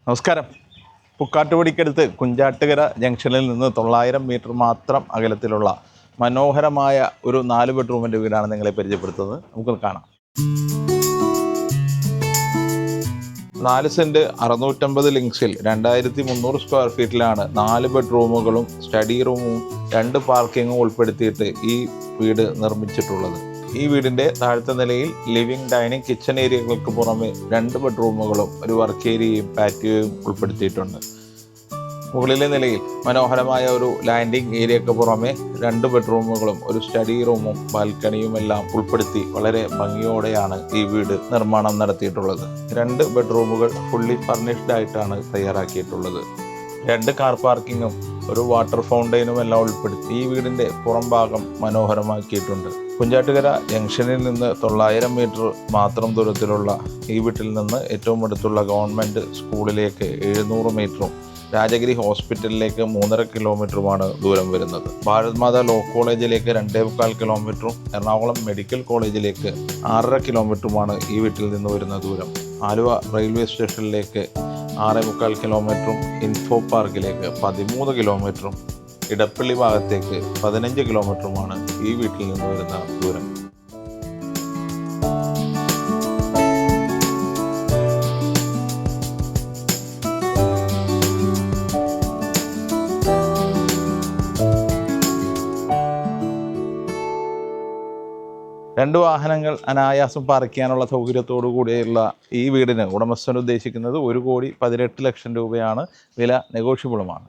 നമസ്കാരം. പുക്കാട്ടുപടിക്കടുത്ത് കുഞ്ചാട്ടുകര ജംഗ്ഷനിൽ നിന്ന് 900 മീറ്റർ മാത്രം അകലത്തിലുള്ള മനോഹരമായ ഒരു 4 ബെഡ്റൂമിൻ്റെ വീടാണ് നിങ്ങളെ പരിചയപ്പെടുത്തുന്നത്. നമുക്കൊന്ന് കാണാം. 4 സെൻറ്റ് 650 ലിങ്സിൽ 2300 സ്ക്വയർ ഫീറ്റിലാണ് 4 ബെഡ്റൂമുകളും സ്റ്റഡി റൂമും 2 പാർക്കിങ്ങും ഉൾപ്പെടുത്തിയിട്ട് ഈ വീട് നിർമ്മിച്ചിട്ടുള്ളത്. ഈ വീടിൻ്റെ താഴത്തെ നിലയിൽ ലിവിംഗ്, ഡൈനിങ്, കിച്ചൺ ഏരിയകൾക്ക് പുറമെ 2 ബെഡ്റൂമുകളും ഒരു വർക്ക് ഏരിയയും പാറ്റിയോയും ഉൾപ്പെടുത്തിയിട്ടുണ്ട്. മുകളിലെ നിലയിൽ മനോഹരമായ ഒരു ലാൻഡിംഗ് ഏരിയയ്ക്ക് പുറമെ 2 ബെഡ്റൂമുകളും ഒരു സ്റ്റഡി റൂമും ബാൽക്കണിയും എല്ലാം ഉൾപ്പെടുത്തി വളരെ ഭംഗിയോടെയാണ് ഈ വീട് നിർമ്മാണം നടത്തിയിട്ടുള്ളത്. 2 ബെഡ്റൂമുകൾ ഫുള്ളി ഫർണിഷ്ഡ് ആയിട്ടാണ് തയ്യാറാക്കിയിട്ടുള്ളത്. 2 കാർ പാർക്കിങ്ങും ഒരു വാട്ടർ ഫൗണ്ടൈനും എല്ലാം ഉൾപ്പെടുത്തി ഈ വീടിൻ്റെ പുറം ഭാഗം മനോഹരമാക്കിയിട്ടുണ്ട്. കുഞ്ചാട്ടുകര ജംഗ്ഷനിൽ നിന്ന് 900 മീറ്റർ മാത്രം ദൂരത്തിലുള്ള ഈ വീട്ടിൽ നിന്ന് ഏറ്റവും അടുത്തുള്ള ഗവൺമെൻറ് സ്കൂളിലേക്ക് 700 മീറ്ററും രാജഗിരി ഹോസ്പിറ്റലിലേക്ക് 3.5 കിലോമീറ്ററുമാണ് ദൂരം വരുന്നത്. ഭാരത് മാതാ ലോ കോളേജിലേക്ക് 2.25 കിലോമീറ്ററും എറണാകുളം മെഡിക്കൽ കോളേജിലേക്ക് 6.5 കിലോമീറ്ററുമാണ് ഈ വീട്ടിൽ നിന്ന് വരുന്ന ദൂരം. ആലുവ റെയിൽവേ സ്റ്റേഷനിലേക്ക് 6.25 കിലോമീറ്ററും ഇൻഫോ പാർക്കിലേക്ക് 13 കിലോമീറ്ററും ഇടപ്പള്ളി ഭാഗത്തേക്ക് 15 കിലോമീറ്ററുമാണ് ഈ വീട്ടിൽ നിന്ന് വരുന്ന ദൂരം. രണ്ട് വാഹനങ്ങൾ അനായാസം പാർക്ക് ചെയ്യാനുള്ള സൗകര്യത്തോടു കൂടിയുള്ള ഈ വീടിന് ഉടമസ്ഥൻ ഉദ്ദേശിക്കുന്നത് 1,18,00,000 രൂപയാണ്. വില നെഗോഷ്യബിളുമാണ്.